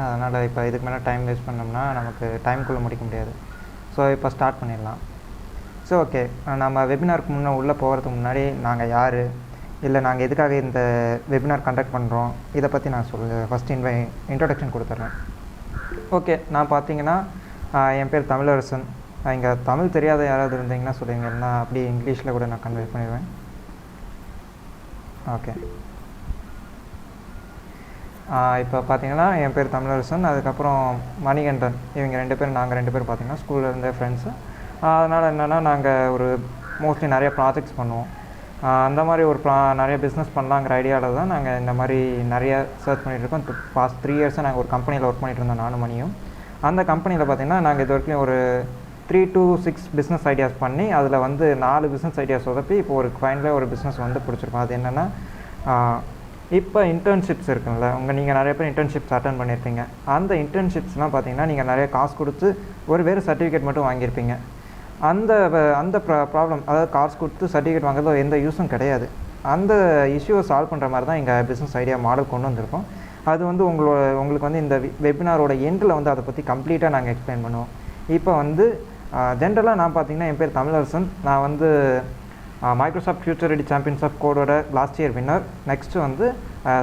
அதனால் இப்போ இதுக்கு மேலே டைம் வேஸ்ட் பண்ணோம்னா நமக்கு டைம்குள்ளே முடிக்க முடியாது. ஸோ இப்போ ஸ்டார்ட் பண்ணிடலாம். ஸோ ஓகே, நம்ம வெபினாருக்கு உள்ளே போகிறதுக்கு முன்னாடி நாங்கள் யார், இல்லை நாங்கள் எதுக்காக இந்த வெபினார் கண்டக்ட் பண்ணுறோம், இதை பற்றி நான் ஃபஸ்ட் இன்ட்ரொடக்ஷன் கொடுத்துட்றேன். ஓகே, நான் பார்த்தீங்கன்னா என் பேர் தமிழரசன். இங்கே தமிழ் தெரியாத யாராவது இருந்தீங்கன்னா சொல்லுங்கள், நான் அப்படி இங்கிலீஷில் கூட நான் கன்வே பண்ணிடுவேன். ஓகே, இப்போ பார்த்தீங்கன்னா என் பேர் தமிழரசன், அதுக்கப்புறம் மணிகண்டன், இவங்க நாங்கள் ரெண்டு பேரும் பார்த்தீங்கன்னா ஸ்கூலில் இருந்த ஃப்ரெண்ட்ஸு. அதனால் என்னென்னா நாங்கள் ஒரு மோஸ்ட்லி நிறைய ப்ராஜெக்ட்ஸ் பண்ணுவோம். அந்த மாதிரி ஒரு நிறைய பிஸ்னஸ் பண்ணலாங்கிற ஐடியாவில் தான் நாங்கள் இந்த மாதிரி நிறைய சர்ச் பண்ணிகிட்ருக்கோம். பாஸ்ட் 3 இயர்ஸாக நாங்கள் ஒரு கம்பெனியில் ஒர்க் பண்ணிகிட்டு இருந்தோம், நானும் மணியும். அந்த கம்பெனியில் பார்த்திங்கன்னா நாங்கள் இது வரைக்கும் ஒரு 3 to 6 பிஸ்னஸ் ஐடியாஸ் பண்ணி அதில் 4 பிஸ்னஸ் ஐடியாஸ் சொதப்பி இப்போ ஒரு ஃபைனலாக ஒரு பிஸ்னஸ் பிடிச்சிருக்கோம். அது என்னென்னா, இப்போ இன்டர்ன்ஷிப்ஸ் இருக்குல்ல, நீங்கள் நிறைய பேர் இன்டர்ன்ஷிப்ஸ் அட்டன் பண்ணியிருப்பீங்க. அந்த இன்டர்ன்ஷிப்ஸ்லாம் பார்த்திங்கன்னா நீங்கள் நிறைய காசு கொடுத்து ஒரு வேறு சர்டிஃபிகேட் மட்டும் வாங்கியிருப்பீங்க. அந்த ப்ராப்ளம், அதாவது காசு கொடுத்து சர்டிஃபிகேட் வாங்குறது எந்த யூஸும் கிடையாது. அந்த இஷ்யூவை சால்வ் பண்ணுற மாதிரி தான் எங்கள் பிஸ்னஸ் ஐடியா மாடல் கொண்டு வந்திருக்கோம். அது உங்களுக்கு இந்த வெபினாரோட எண்டில் அதை பற்றி கம்ப்ளீட்டாக நாங்கள் எக்ஸ்பிளைன் பண்ணுவோம். இப்போ ஜென்ரலாக நான் பார்த்தீங்கன்னா என் பேர் தமிழரசன். நான் Microsoft future ready champions of கோடோட last year winner. Next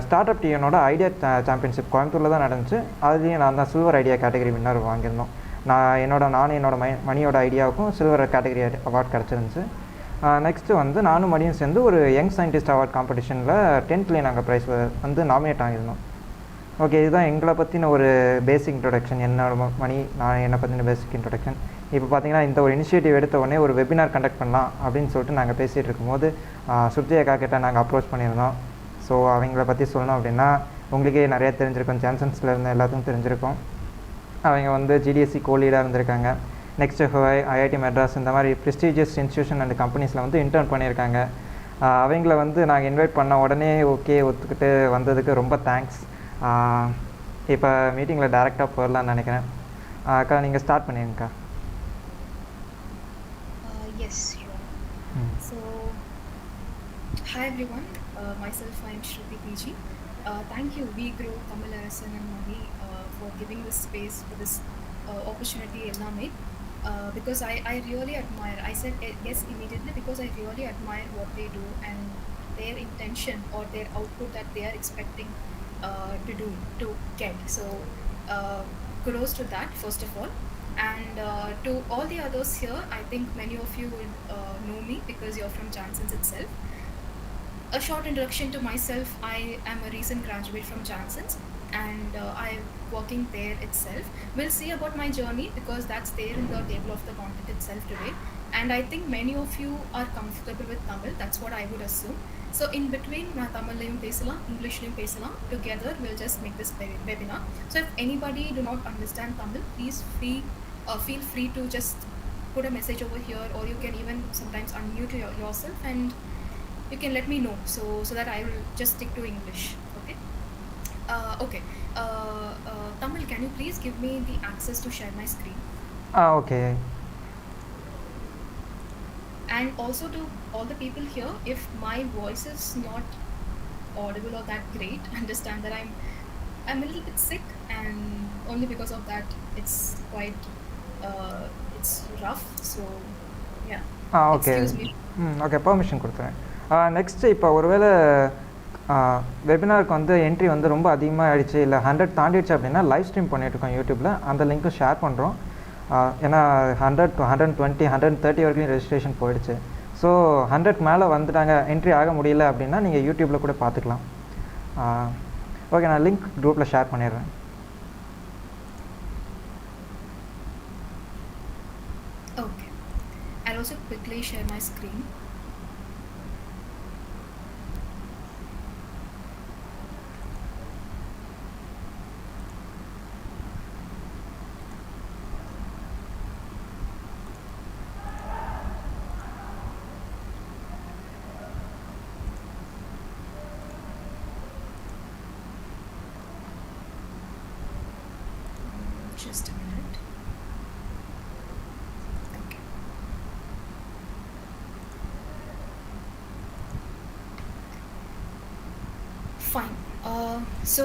start up டிஎனோட ஐடியா சாம்பியன்ஷிப் கோயம்புத்தூரில் தான் நடந்துச்சு. அதுலேயும் நான் தான் சில்வர் ஐடியா கேட்டகரி வின்னர் வாங்கியிருந்தோம். நானும் என்னோட மணியோட ஐடியாவுக்கும் சில்வர் கேட்டகரி அவார்ட் கிடச்சிருந்துச்சு. நெக்ஸ்ட்டு நானும் மணியும் சேர்ந்து ஒரு யங் சயின்டிஸ்ட் அவார்ட் காம்படிஷனில் 10th நாங்கள் ப்ரைஸ் நாமினேட் ஆகியிருந்தோம். ஓகே, இதுதான் எங்களை பற்றின ஒரு பேசிக் இன்ட்ரொடக்ஷன். நான் என்னை பற்றின பேசிக் இன்ட்ரொடக்ஷன். இப்போ பார்த்தீங்கன்னா இந்த ஒரு இனிஷியேட்டிவ் எடுத்த உடனே ஒரு வெபினார் கண்டக்ட் பண்ணலாம் அப்படின்னு சொல்லிட்டு நாங்கள் பேசிகிட்டு இருக்கும்போது சுர்ஜி அக்கா கிட்ட நாங்கள் அப்ரோச் பண்ணியிருந்தோம். ஸோ அவங்கள பற்றி சொல்லணும் அப்படின்னா உங்களுக்கே நிறையா தெரிஞ்சிருக்கும், ஜான்சன்ஸில் இருந்த எல்லாத்துக்கும் தெரிஞ்சிருக்கும். அவங்க ஜிடிஎஸ்சி கோலீடாக இருந்திருக்காங்க. நெக்ஸ்ட்டு ஐஐடி மெட்ராஸ், இந்த மாதிரி ப்ரெஸ்டீஜியஸ் இன்ஸ்டியூஷன் அண்ட் கம்பெனிஸில் இன்டர்ன் பண்ணியிருக்காங்க. அவங்கள நாங்கள் இன்வைட் பண்ண உடனே ஓகே ஒத்துக்கிட்டு வந்ததுக்கு ரொம்ப தேங்க்ஸ். இப்போ மீட்டிங்கில் டேரெக்டாக போயிடலான்னு நினைக்கிறேன். அக்கா, நீங்கள் start பண்ணிடுங்கக்கா. Yes, sure. So, hi everyone. Myself, I am Shruti PG. Thank you, vegro, Tamilarasan and Mani for giving this space for this opportunity. Because I really admire. I said yes immediately because I really admire what they do and their intention or their output that they are expecting to get. So kudos to that first of all, and to all the others here. I think many of you would know me because you're from Jansen's itself. A short introduction to myself: I am a recent graduate from Jansen's and I'm working there itself. We'll see about my journey because that's there in the table of the content itself today, and I think many of you are comfortable with Tamil. That's what I would assume. So in between, na Tamil-layum pesalam, English-layum pesalam. Together, we'll just make this webinar. So if anybody do not understand Tamil, please feel free to just put a message over here, or you can even sometimes unmute yourself and you can let me know so that I will just stick to English. Okay. Okay. Tamil, can you please give me the access to share my screen? Okay. And also to all the people here, if my voice is not audible or that great, understand that I'm a little bit sick, and only because of that it's quite it's rough. So yeah. Okay. Excuse me. Okay, permission கொடுத்துறேன். Next இப்போ ஒருவேளை வெபினாருக்கு entry ரொம்ப அதிகமாக ஆகிடுச்சு, இல்லை 100 தாண்டிடுச்சு அப்படின்னா live stream பண்ணிகிட்ருக்கோம் யூடியூப்பில். அந்த லிங்க்கும் ஷேர் பண்ணுறோம். ஏன்னா 100 to 120 130 வரைக்கும் ரெஜிஸ்ட்ரேஷன் போயிடுச்சு. ஸோ 100 மேலே வந்துட்டாங்க, என்ட்ரி ஆக முடியல அப்படின்னா நீங்கள் யூடியூப்பில் கூட பார்த்துக்கலாம். ஓகே, நான் லிங்க் குரூப்பில் ஷேர் பண்ணிடுறேன். Okay. I'll also quickly share my screen. Just a minute. Okay. Fine. So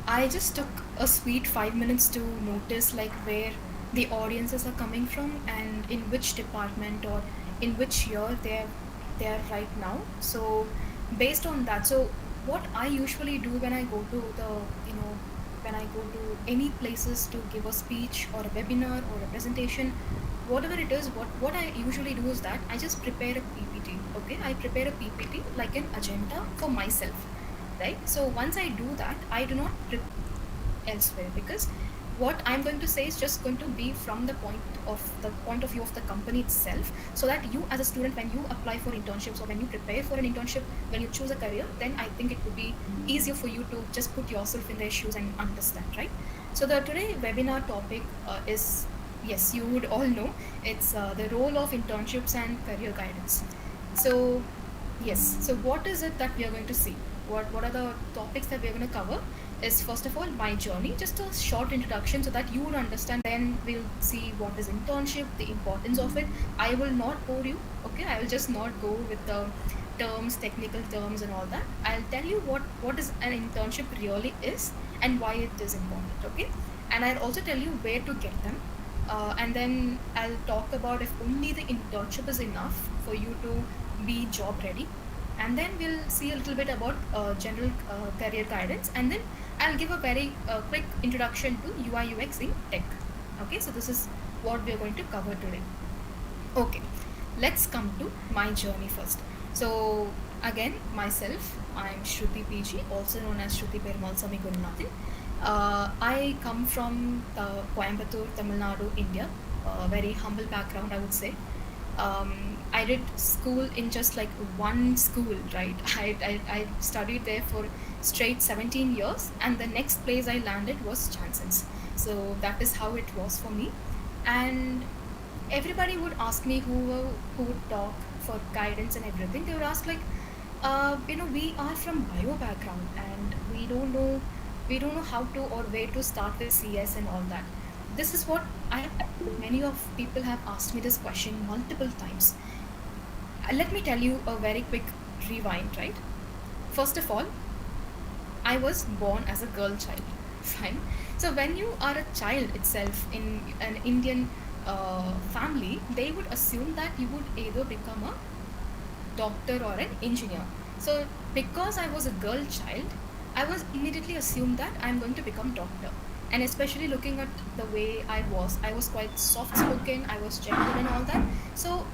I just took a sweet 5 minutes to notice like where the audiences are coming from and in which department or in which year they're right now. So based on that, so what I usually do when I go to the, you know, when I go to any places to give a speech or a webinar or a presentation, whatever it is, what I usually do is that I just prepare a PPT. Okay, I prepare a PPT like an agenda for myself, right? So once I do that, I do not prepare elsewhere, because what I'm going to say is just going to be from the point of view of the company itself, so that you as a student, when you apply for internships or when you prepare for an internship, when you choose a career, then I think it would be easier for you to just put yourself in their shoes and understand, right? So the today webinar topic is, yes, you would all know, it's the role of internships and career guidance. So yes, so what is it that we are going to see? What are the topics that we are going to cover? Is first of all my journey, just a short introduction so that you would understand. Then we'll see what is internship, the importance of it. I will not bore you, okay? I will just not go with the terms, technical terms, and all that. I'll tell you what is an internship really is and why it is important, okay? And I'll also tell you where to get them. And then I'll talk about if only the internship is enough for you to be job ready. And then we'll see a little bit about general career guidance, and then I'll give a very quick introduction to UI UX in tech. Okay, so this is what we are going to cover today. Okay, let's come to my journey first. So again, myself, I'm Shruti PG, also known as Shruti Perumal Sami Gununathan. I come from Coimbatore, Tamil Nadu, India. Very humble background, I would say. I did school in just like one school, right? I studied there for straight 17 years, and the next place I landed was Chanson's. So that is how it was for me. And everybody would ask me who would talk for guidance and everything. They would ask like, we are from bio background and we don't know how to or where to start with CS and all that. This is what many of people have asked me this question multiple times. Let me tell you a very quick rewind, right? First of all, I was born as a girl child. Fine. So when you are a child itself in an Indian family, they would assume that you would either become a doctor or an engineer. So because I was a girl child, I was immediately assumed that I'm going to become doctor. And especially looking at the way I was quite soft spoken, I was gentle and all that. So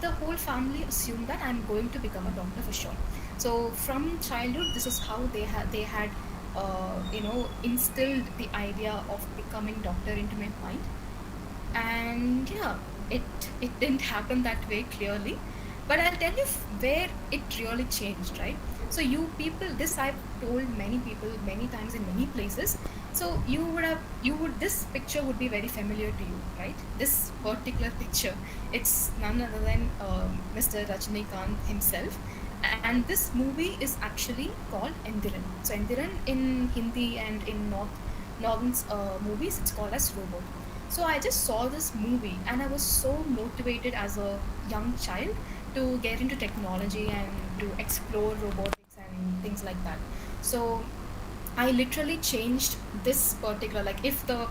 the whole family assumed that I'm going to become a doctor for sure. So from childhood, this is how they had instilled the idea of becoming doctor into my mind. And yeah, it didn't happen that way clearly, but I'll tell you where it really changed, right? So you people, this I've told many people many times in many places. So this picture would be very familiar to you, right? This particular picture, it's none other than Mr. Rajnikant himself. And this movie is actually called Endiran. So Endiran in Hindi and in northern movies, it's called as Robot. So I just saw this movie and I was so motivated as a young child to get into technology and to explore robotics and things like that. So I literally changed this particular, like if the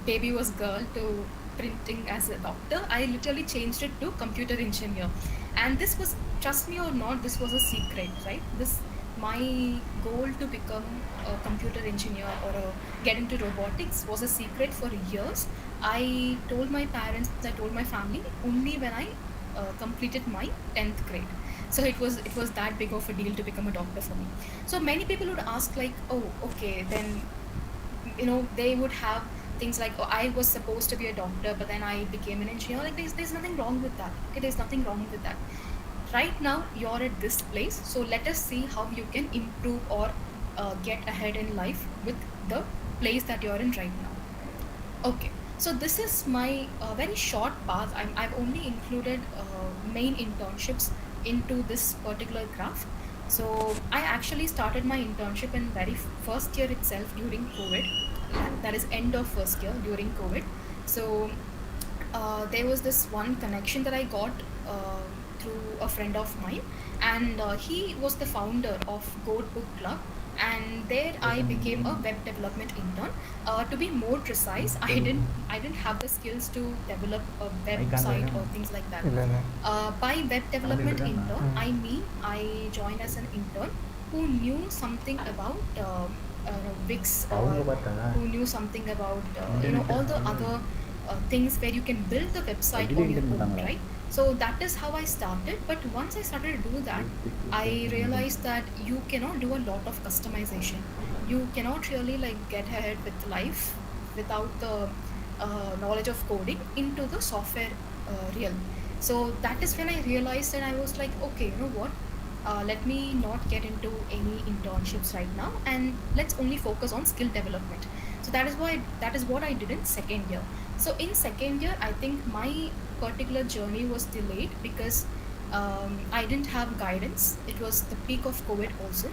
baby was girl to printing as a doctor, I literally changed it to computer engineer. And this was, trust me or not, this was a secret, right? This my goal to become a computer engineer or get into robotics was a secret for years. I told my parents, I told my family only when I completed my 10th grade. So it was that big of a deal to become a doctor for me. So many people would ask like, oh, okay, then they would have things like, oh, I was supposed to be a doctor, but then I became an engineer. Like there's nothing wrong with that. Okay, there's nothing wrong with that. Right now you're at this place, so let us see how you can improve or get ahead in life with the place that you're in right now. Okay, so this is my very short path. I've only included main internships into this particular graph. So I actually started my internship in very first year itself during COVID. That is end of first year during COVID. So there was this one connection that I got through a friend of mine, and he was the founder of Goat Book Club, and there I became a web development intern. To be more precise, I didn't have the skills to develop a website or things like that. இல்லை இல்லை By web development intern, ம் I mean I joined as an intern who knew something about Wix, or who knew something about all the other things where you can build the website on your own, right? So that is how I started. But once I started to do that, I realized that you cannot do a lot of customization. You cannot really like get ahead with life without the knowledge of coding into the software realm. So that is when I realized, and I was like, okay, you know what? Let me not get into any internships right now, and let's only focus on skill development. So that is what I did in second year. So in second year, I think my particular journey was delayed because I didn't have guidance. It was the peak of COVID also.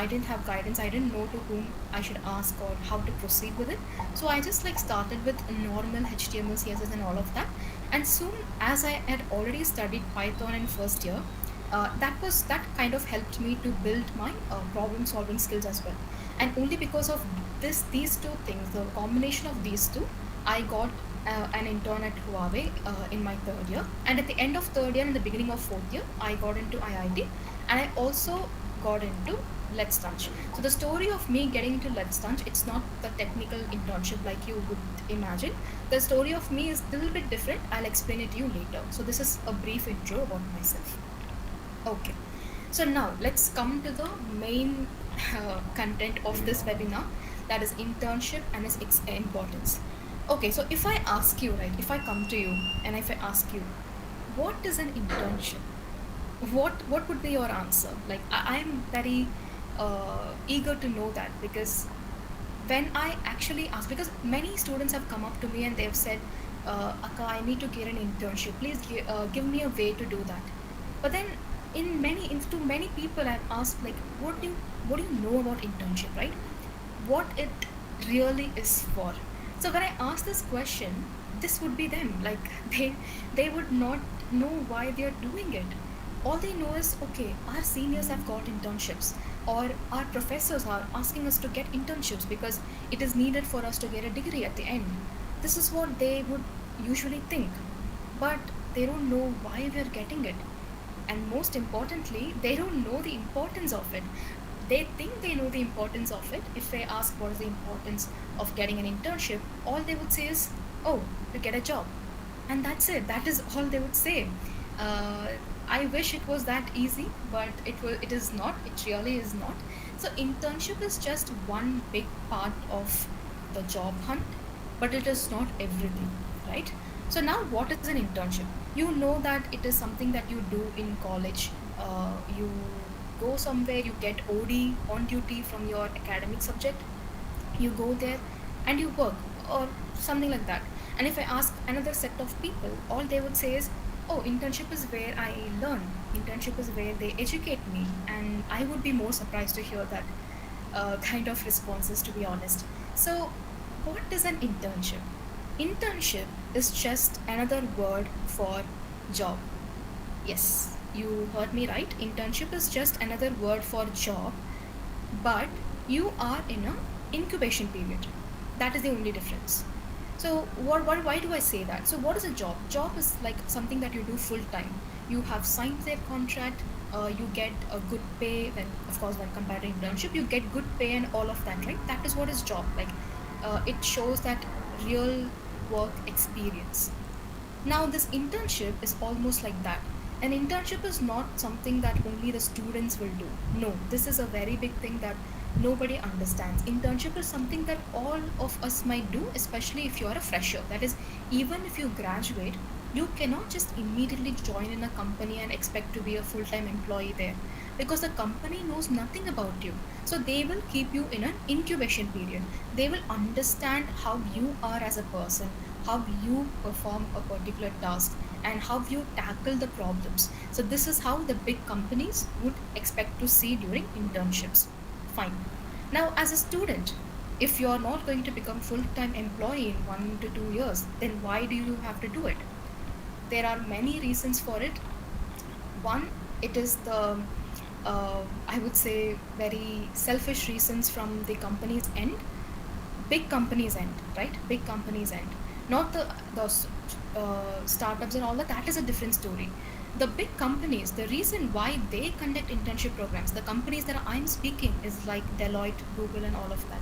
I didn't have guidance. I didn't know to whom I should ask or how to proceed with it. So I just like started with normal HTML, CSS, and all of that. And soon as I had already studied Python in first year, that kind of helped me to build my problem solving skills as well. And only because of these two things, the combination of these two, I got an intern at Huawei in my third year. And at the end of third year and the beginning of fourth year, I got into IIT, and I also got into Let's Lunch. So the story of me getting into Let's Lunch, it's not the technical internship like you would imagine. The story of me is a little bit different. I'll explain it to you later. So this is a brief intro about myself. Okay. So now let's come to the main content of this webinar, that is internship and its importance. Okay, so if I ask you, right, if I come to you and if I ask you, what is an internship? What would be your answer? Like I'm very eager to know that, because when I actually ask, because many students have come up to me and they've said, Akka, I need to get an internship. Please give me a way to do that. But then to many people I've asked, like, what do you know about internship, right? What it really is for. So when I ask this question, this would be them. Like they would not know why they are doing it. All they know is, okay, our seniors have got internships, or our professors are asking us to get internships because it is needed for us to get a degree at the end. This is what they would usually think, but they don't know why we're getting it. And most importantly, they don't know the importance of it. They think they know the importance of it. If they ask what is the importance of getting an internship, all they would say is, oh, to get a job. And that's it. That is all they would say. Uh, I wish it was that easy, but it is not. It really is not. So internship is just one big part of the job hunt, but it is not everything, right? So now, what is an internship? You know that it is something that you do in college. You go somewhere, you get OD, on duty, from your academic subject. You go there and you work, or something like that. And if I ask another set of people, all they would say is, oh, internship is where I learn. Internship is where they educate me. And I would be more surprised to hear that kind of responses, to be honest. So, what is an internship? Internship is just another word for job. Yes, you heard me right. Internship is just another word for job, but you are in a incubation period. That is the only difference. So why do I say that? So what is a job? Job is like something that you do full time. You have signed their contract. You get a good pay. When, of course, when compared to internship, you get good pay and all of that, right? That is what is job. Like it shows that real work experience. Now, this internship is almost like that. An internship is not something that only the students will do. No, this is a very big thing that nobody understands. Internship is something that all of us might do, especially if you are a fresher. That is, even if you graduate, you cannot just immediately join in a company and expect to be a full time employee there, because the company knows nothing about you. So they will keep you in an incubation period. They will understand how you are as a person, how you perform a particular task, and how you tackle the problems. So this is how the big companies would expect to see during internships. Fine. Now, as a student, if you're not going to become full-time employee in 1 to 2 years, then why do you have to do it? There are many reasons for it. One, it is the I would say, very selfish reasons from the company's end, big companies end, right? Big companies end, not the startups and all that. That is a different story. The big companies, the reason why they conduct internship programs, the companies that I'm speaking is like Deloitte, Google, and all of that.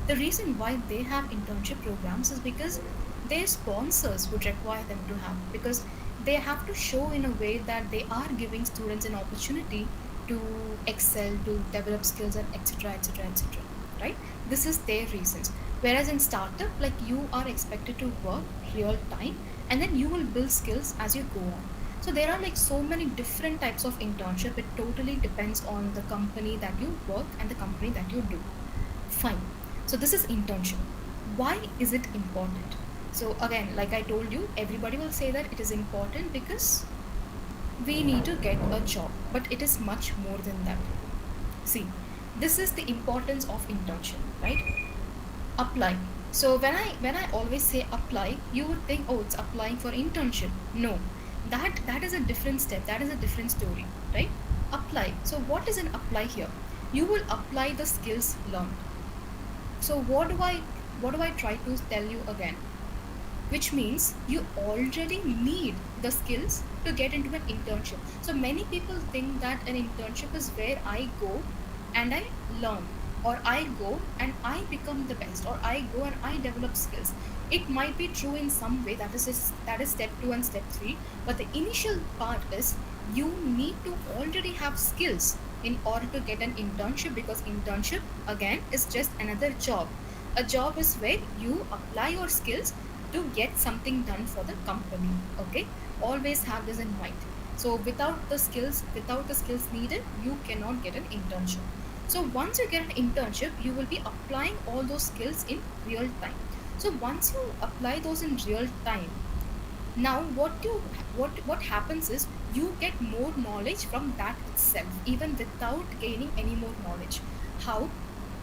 The reason why they have internship programs is because their sponsors would require them to have, because they have to show in a way that they are giving students an opportunity to excel, to develop skills, and etc., etc., etc. Right? This is their reasons. Whereas in startup, like, you are expected to work real time, and then you will build skills as you go on. So there are like so many different types of internship. It totally depends on the company that you work and the company that you do. Fine. So this is internship. Why is it important? So again, like I told you, everybody will say that it is important because we need to get a job, but it is much more than that. See, this is the importance of internship, right? Apply. So when I always say apply, you would think, oh, it's applying for internship. No, that is a different step. That is a different story, right? Apply. So what is an apply here? You will apply the skills learned. So what do I try to tell you again? Which means you already need the skills to get into an internship. So many people think that an internship is where I go and I learn, or I go and I become the best, or I go and I develop skills. It might be true in some way, that is step 2 and step 3, but the initial part is you need to already have skills in order to get an internship, because internship again is just another job. A job is where you apply your skills to get something done for the company. Okay, always have this in mind. So without the skills needed, you cannot get an internship. So once you get an internship, you will be applying all those skills in real time. So once you apply those in real time, now what happens is you get more knowledge from that itself, even without gaining any more knowledge. How?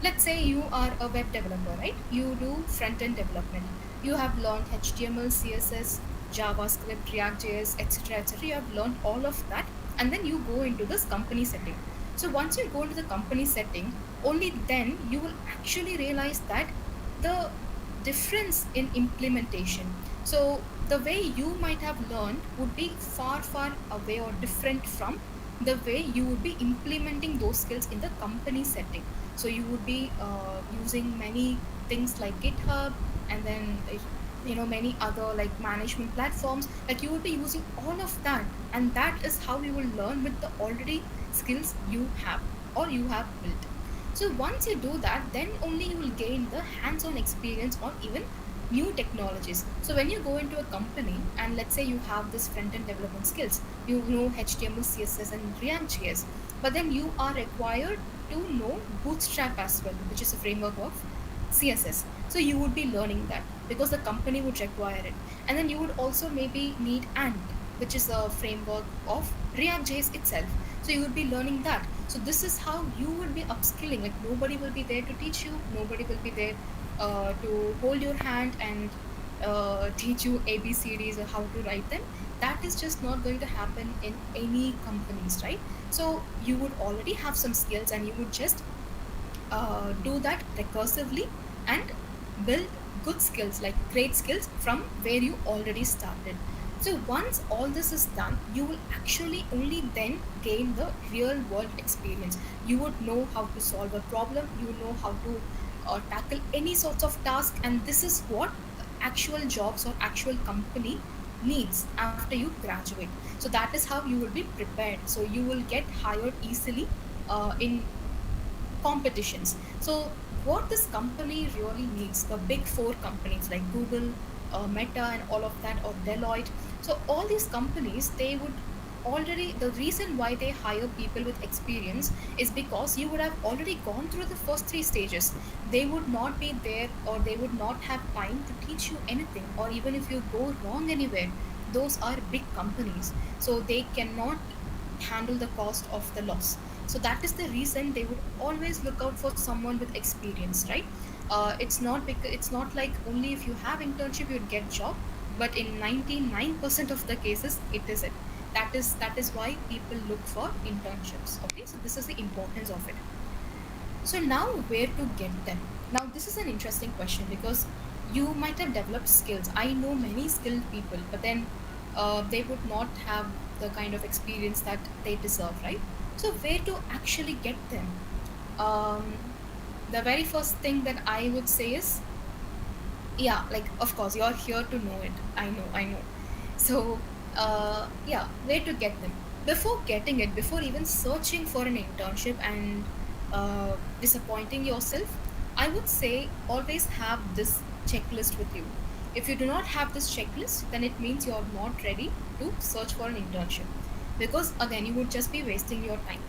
Let's say you are a web developer, right? You do front end development. You have learned HTML, CSS, JavaScript, React.js, etc., etc. You have learned all of that, and then you go into this company setting. So once you go into the company setting, only then you will actually realize that the difference in implementation. So the way you might have learned would be far, far away or different from the way you would be implementing those skills in the company setting. So you would be using many things like GitHub, and then many other like management platforms. Like, you would be using all of that, and that is how you will learn with the already skills you have or you have built. So once you do that, then only you will gain the hands-on experience on even new technologies. So when you go into a company and let's say you have this front-end development skills, you know HTML, CSS, and React.js, but then you are required to know Bootstrap as well, which is a framework of CSS. So you would be learning that because the company would require it. And then you would also maybe need Ant, which is a framework of React.js itself. So you would be learning that. So this is how you would be upskilling. Like, nobody will be there to teach you. Nobody will be there to hold your hand and teach you ABCDs or how to write them. That is just not going to happen in any companies, right? So you would already have some skills, and you would just do that recursively and build good skills, like great skills from where you already started. So once all this is done, you will actually only then gain the real world experience. You would know how to solve a problem, you would know how to tackle any sorts of task, and this is what actual jobs or actual company needs after you graduate. So that is how you will be prepared. So you will get hired easily in competitions. So what this company really needs, the big four companies like Google, Meta, and all of that, or Deloitte. So all these companies, they would already, the reason why they hire people with experience is because you would have already gone through the first three stages. They would not be there, or they would not have time to teach you anything, or even if you go wrong anywhere, those are big companies, so they cannot handle the cost of the loss. So that is the reason they would always look out for someone with experience, right? It's not like only if you have internship you'd get job, but in 99% of the cases it is it. That is why people look for internships. Okay, so this is the importance of it. So now, where to get them? Now, this is an interesting question because you might have developed skills. I know many skilled people, but then they would not have the kind of experience that they deserve, right? So where to actually get them? The very first thing that I would say is, yeah, like, of course you're here to know it. I know. So yeah, where to get them? Before getting it, before even searching for an internship and disappointing yourself, I would say always have this checklist with you. If you do not have this checklist, then it means you're not ready to search for an internship, because again you would just be wasting your time.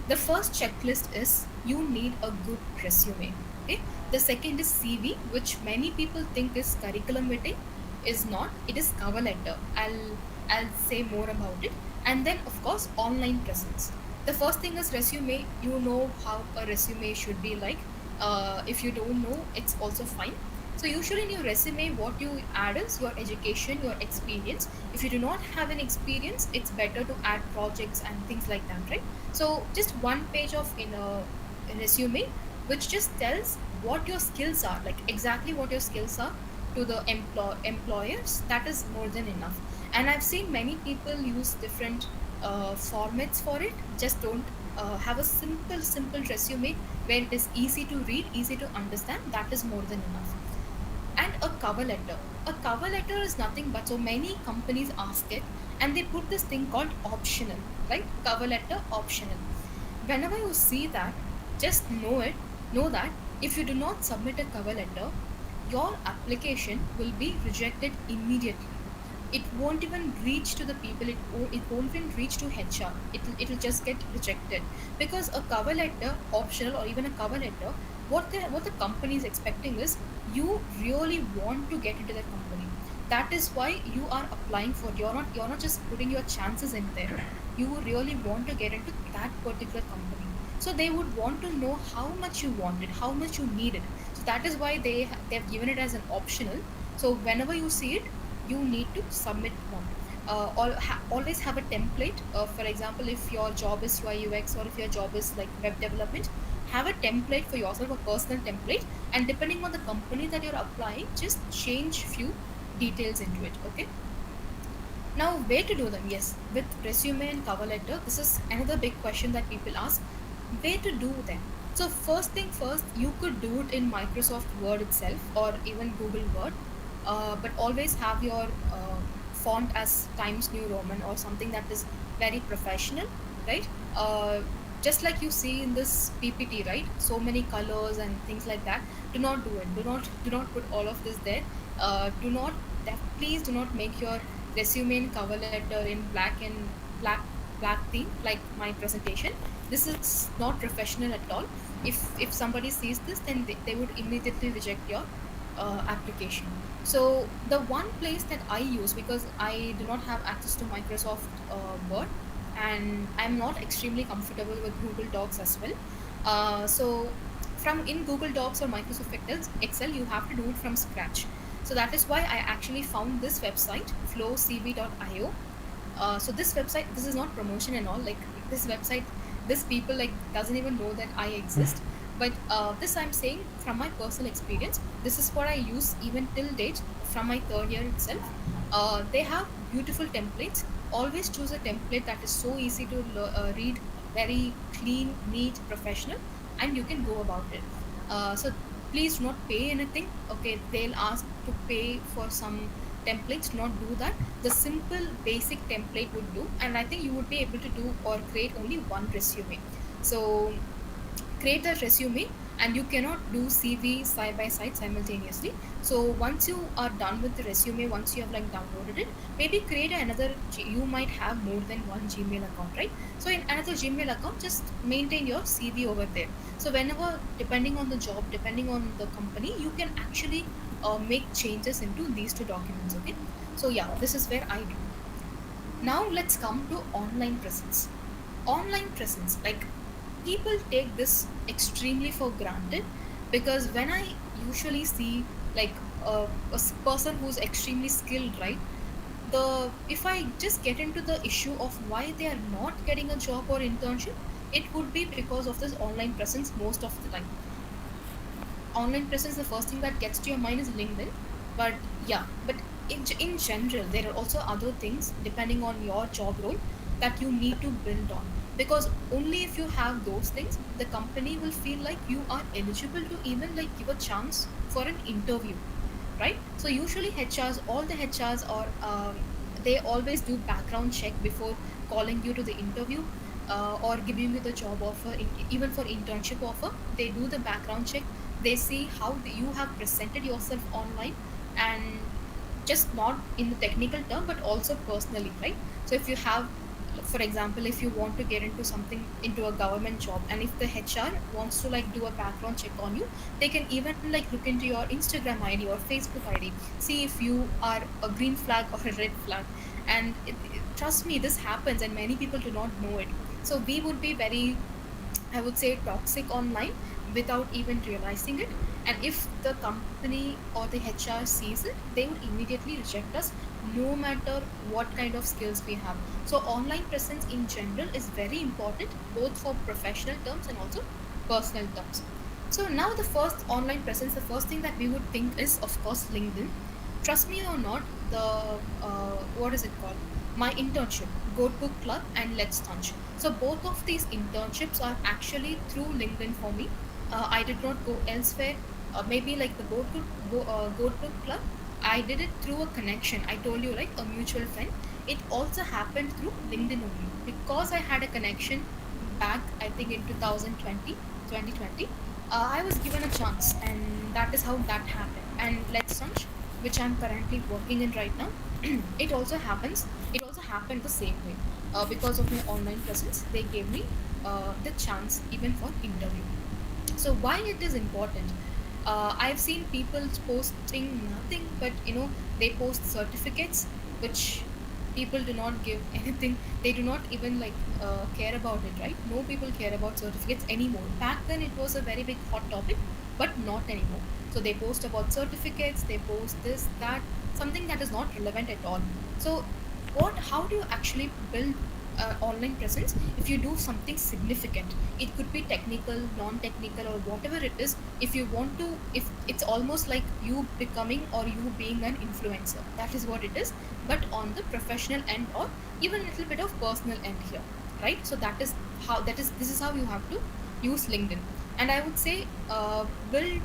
The first checklist is you need a good resume. Okay, the second is CV, which many people think is curriculum writing. Is not. It is cover letter. I'll say more about it. And then of course online presence. The first thing is resume. You know how a resume should be like. If you don't know, it's also fine. So usually in your resume, what you add is your education, your experience. If you do not have an experience, it's better to add projects and things like that, right? So just one page of in a resume, which just tells what your skills are, like exactly what your skills are to the employers. That is more than enough. And I've seen many people use different formats for it. Just don't have a simple resume where it is easy to read, easy to understand. That is more than enough. And a cover letter. A cover letter is nothing but, so many companies ask it, and they put this thing called optional, right? Cover letter optional. Whenever you see that, just know that if you do not submit a cover letter, your application will be rejected immediately. It won't even reach to the people. It won't even reach to HR. It'll just get rejected, because a cover letter optional, or even a cover letter, what the company is expecting is you really want to get into that company. That is why you are applying for. You're not just putting your chances in there. You really want to get into that particular company. So they would want to know how much you want it, how much you need it. So that is why they've given it as an optional. So whenever you see it, you need to submit one. Always have a template. For example, if your job is UI UX, or if your job is like web development, have a template for yourself, a personal template, and depending on the company that you're applying, just change few details into it. Okay. Now, where to do them? Yes, with resume and cover letter, this is another big question that people ask. Where to do them? So, first thing first, you could do it in Microsoft Word itself, or even Google Word, but always have your font as Times New Roman, or something that is very professional, right? Just like you see in this PPT, right? So many colors and things like that. Do not do it. Do not put all of this there. Do not Please do not make your resume and cover letter in black theme like my presentation. This is not professional at all. If somebody sees this, then they would immediately reject your application. So the one place that I use, because I do not have access to Microsoft Word, and I'm not extremely comfortable with Google Docs as well. So from in Google Docs or Microsoft Excel, you have to do it from scratch. So that is why I actually found this website, flowcv.io. So this website, this is not promotion and all. Like this website, this people like doesn't even know that I exist. But this I'm saying from my personal experience. This is what I use even till date from my third year itself. They have beautiful templates. Always choose a template that is so easy to read, very clean, neat, professional, and you can go about it. So please do not pay anything. Okay, they'll ask to pay for some templates. Do not do that. The simple basic template would do, and I think you would be able to do or create only one resume. So create a resume, and you cannot do CV side by side simultaneously. So once you are done with the resume, once you have like downloaded it, maybe create another you might have more than one Gmail account, right? So in another Gmail account, just maintain your CV over there. So whenever, depending on the job, depending on the company, you can actually make changes into these two documents. Okay. So yeah, this is where I do. Now let's come to online presence. Online presence, like, people take this extremely for granted, because when I usually see like a person who's extremely skilled, right? the if I just get into the issue of why they are not getting a job or internship, it would be because of this online presence most of the time. Online presence, the first thing that gets to your mind is LinkedIn. But yeah, but in general, there are also other things depending on your job role that you need to build on. Because only if you have those things, the company will feel like you are eligible to even like give a chance for an interview, right? So usually HRs, all the HRs or they always do background check before calling you to the interview, or giving you the job offer. Even for internship offer, they do the background check. They see how you have presented yourself online, and just not in the technical term but also personally, right? So if you have, for example, if you want to get into something, into a government job, and if the HR wants to like do a background check on you, they can even like look into your Instagram ID or Facebook ID, see if you are a green flag or a red flag. And trust me, this happens and many people do not know it. So we would be very, I would say, toxic online without even realizing it. And if the company or the HR sees it, they would immediately reject us no matter what kind of skills we have. So, online presence in general is very important both for professional terms and also personal terms. So, now the first online presence, the first thing that we would think is, of course, LinkedIn. Trust me or not, the what is it called? My internship, Go to Club and Let's Lunch. So both of these internships are actually through LinkedIn for me. I did not go elsewhere. Maybe like the Go to Club, I did it through a connection. I told you, like a mutual friend. It also happened through LinkedIn only because I had a connection back, I think in 2020, 2020. I was given a chance, and that is how that happened. And Let's Lunch, which I'm currently working in right now, it also happens. It also happened the same way. Because of my online presence, they gave me the chance even for interview. So why it is important? I've seen people posting nothing but, they post certificates, which people do not give anything. They do not even like care about it, right? No people care about certificates anymore. Back then it was a very big hot topic, but not anymore. So they post about certificates, they post this, that, something that is not relevant at all. So what how do you actually build online presence? If you do something significant, it could be technical, non-technical, or whatever it is. If you want to, if it's almost like you becoming or you being an influencer, that is what it is, but on the professional end or even a little bit of personal end here, right? So that is how, that is this is how you have to use LinkedIn. And I would say, build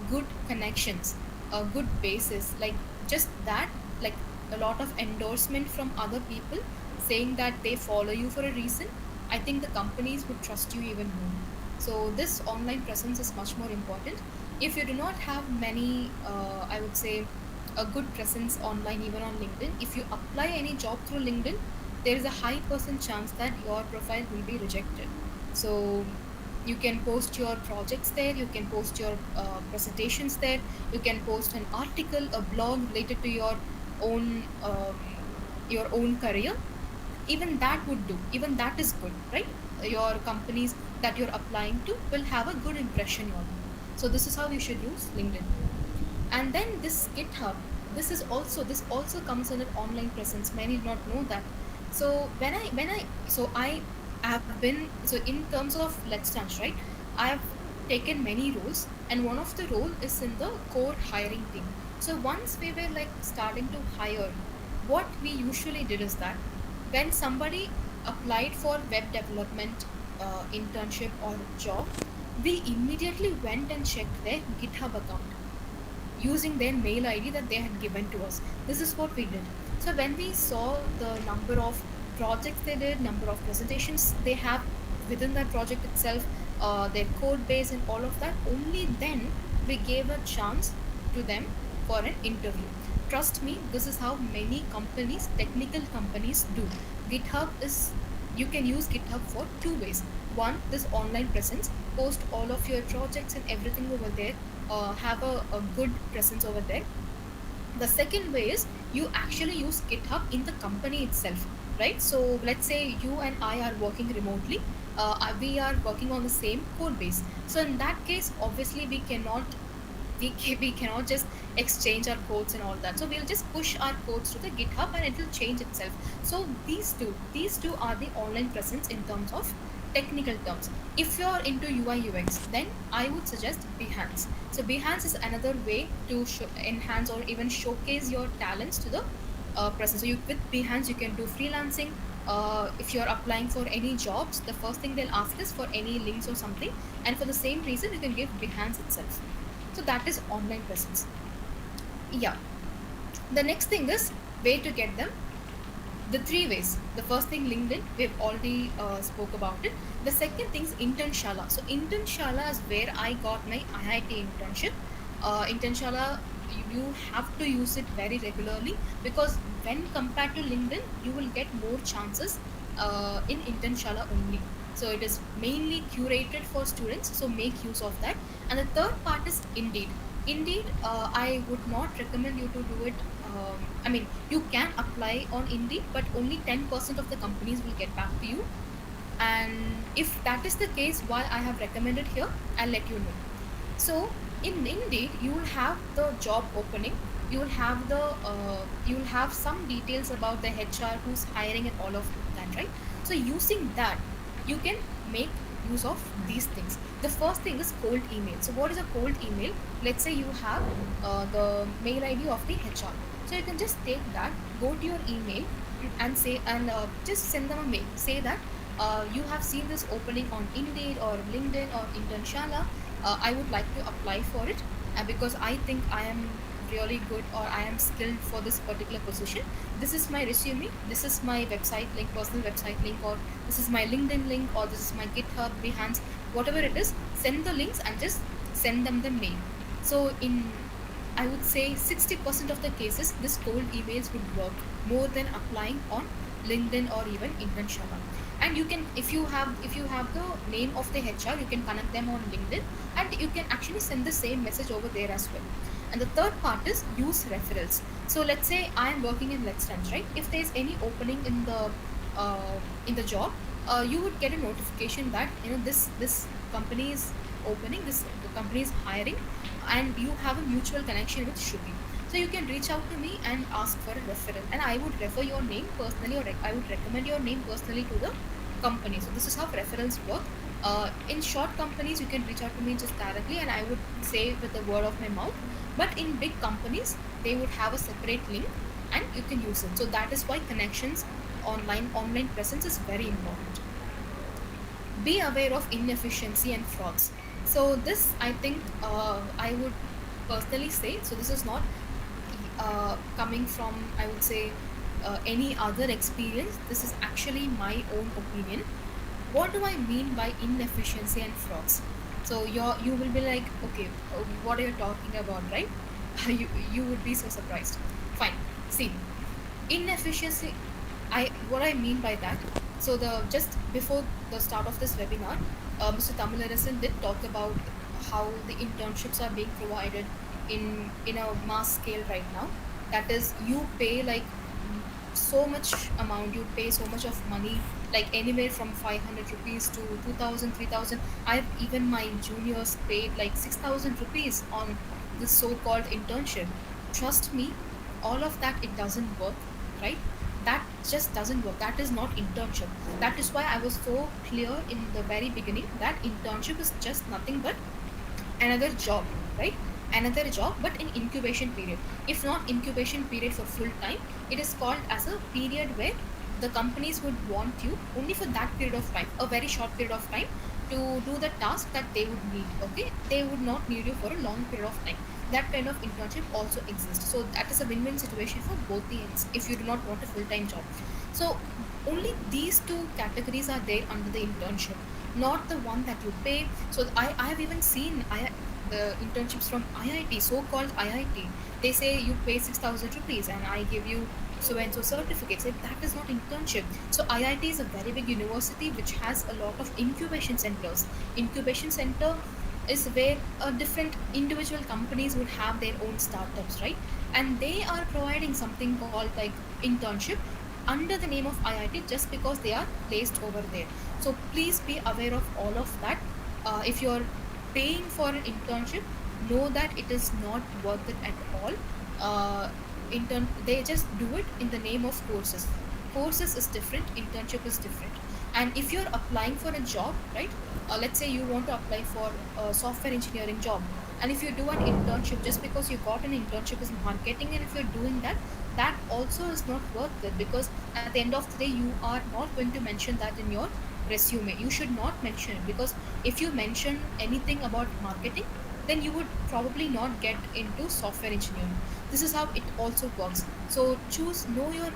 good connections, a good basis, like just that, like a lot of endorsement from other people saying that they follow you for a reason. I think the companies would trust you even more. So this online presence is much more important. If you do not have many, I would say, a good presence online, even on LinkedIn, if you apply any job through LinkedIn, there is a high percent chance that your profile will be rejected. So you can post your projects there, you can post your presentations there, you can post an article, a blog related to own um, your own career. Even that would do, even that is good, right? Your companies that you're applying to will have a good impression on you. So this is how you should use LinkedIn. And then this GitHub, this also comes under online presence. Many do not know that. So I have been, so in terms of Let's Dance, right, I have taken many roles, and one of the role is in the core hiring team. So once we were like starting to hire, what we usually did is that when somebody applied for web development internship or job, we immediately went and checked their GitHub account using their mail ID that they had given to us. This is what we did. So when we saw the number of projects they did, number of presentations they have within that project itself, their code base and all of that, only then we gave a chance to them for an interview. Trust me, this is how many companies, technical companies, do. GitHub is, you can use GitHub for two ways. One, this online presence, post all of your projects and everything over there, have a good presence over there. The second way is you actually use GitHub in the company itself, right? So let's say you and I are working remotely, we are working on the same code base. So in that case, obviously we cannot we cannot just exchange our codes and all that. So we'll just push our codes to the GitHub and it will change itself. So these two are the online presence in terms of technical terms. If you're into UI UX, then I would suggest Behance. So Behance is another way to enhance or even showcase your talents to the presence. So with Behance you can do freelancing. If you're applying for any jobs, the first thing they'll ask is for any links or something, and for the same reason you can give Behance itself. So that is online presence. Yeah. The next thing is way to get them. The three ways. The first thing, LinkedIn, we've already spoke about it. The second thing is Internshala. So Internshala is where I got my IIT internship. Internshala, you have to use it very regularly, because when compared to LinkedIn, you will get more chances in Internshala only. So it is mainly curated for students, so make use of that. And the third part is Indeed. Indeed, I would not recommend you to do it. I mean, you can apply on Indeed, but only 10% of the companies will get back to you. And if that is the case, why I have recommended here, I'll let you know. So in Indeed, you will have the job opening. You will have some details about the HR who's hiring and all of that, right? So using that, you can make use of these things. The first thing is cold email. So what is a cold email? Let's say you have the mail ID of the HR. So you can just take that, go to your email, and say, and just send them a mail. Say that you have seen this opening on Indeed or LinkedIn or Internshala. I would like to apply for it, because I think I am really good or I am skilled for this particular position. This is my resume. This is my website link, personal website link, or this is my LinkedIn link, or this is my GitHub, Behance, whatever it is. Send the links and just send them the mail. So in, I would say, 60% of the cases, this cold emails would work more than applying on LinkedIn or even Internshala. And you can, if you have the name of the HR, you can connect them on LinkedIn, and you can actually send the same message over there as well. And the third part is use referrals. So let's say I am working in Let's Dance, right? If there's any opening in the job, you would get a notification that this company is opening, this the company is hiring, and you have a mutual connection with Shruti. So you can reach out to me and ask for a referral, and I would refer your name personally, or I would recommend your name personally to the company. So this is how referrals work. In short companies, you can reach out to me just directly, and I would say with the word of my mouth. But in big companies, they would have a separate link, and you can use it. So that is why connections, online presence is very important. Be aware of inefficiency and frauds. So this, I think, I would personally say. So this is not coming from, I would say, any other experience. This is actually my own opinion. What do I mean by inefficiency and frauds? So you will be like, okay, what are you talking about, right? You would be so surprised. Fine. See, inefficiency, I what I mean by that. So the just before the start of this webinar, Mr. Tamilarasan did talk about how the internships are being provided in a mass scale right now. That is, you pay like so much amount, you pay so much of money, like anywhere from 500 rupees to 2000, 3000. I've even my juniors paid like 6000 rupees on this so-called internship. Trust me, all of that, it doesn't work, right? That just doesn't work. That is not internship. That is why I was so clear in the very beginning that internship is just nothing but another job, right? Another job, but in incubation period. If not incubation period for full time, it is called as a period where the companies would want you only for that period of time, a very short period of time, to do the task that they would need. Okay, they would not need you for a long period of time. That kind of internship also exists. So that is a win-win situation for both the ends if you do not want a full-time job. So only these two categories are there under the internship, not the one that you pay. So I have even seen the internships from IIT, so-called IIT. They say you pay 6,000 rupees and I give you so and so certificates. Like, that is not internship. So IIT is a very big university which has a lot of incubation centers. Incubation center is where different individual companies would have their own startups, right? And they are providing something called like internship under the name of IIT just because they are placed over there. So please be aware of all of that. If you're paying for an internship, know that it is not worth it at all. They just do it in the name of courses is different, internship is different. And if you're applying for a job, right, let's say you want to apply for a software engineering job, and if you do an internship, just because you got an internship is marketing, and if you're doing that, that also is not worth it, because at the end of the day you are not going to mention that in your resume. You should not mention it, because if you mention anything about marketing, then you would probably not get into software engineering. This is how it also works. So know your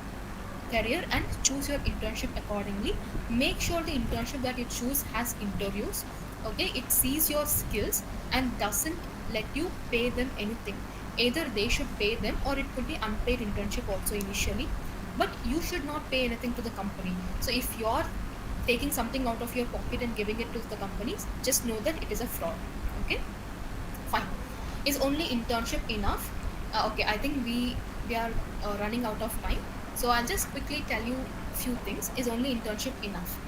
career and choose your internship accordingly. Make sure the internship that you choose has interviews. Okay, it sees your skills and doesn't let you pay them anything. Either they should pay them, or it could be unpaid internship also initially, but you should not pay anything to the company. So if you're taking something out of your pocket and giving it to the companies, just know that it is a fraud. Okay, fine. Is only internship enough? Okay, I think we are running out of time, so I'll just quickly tell you few things. Is only internship enough?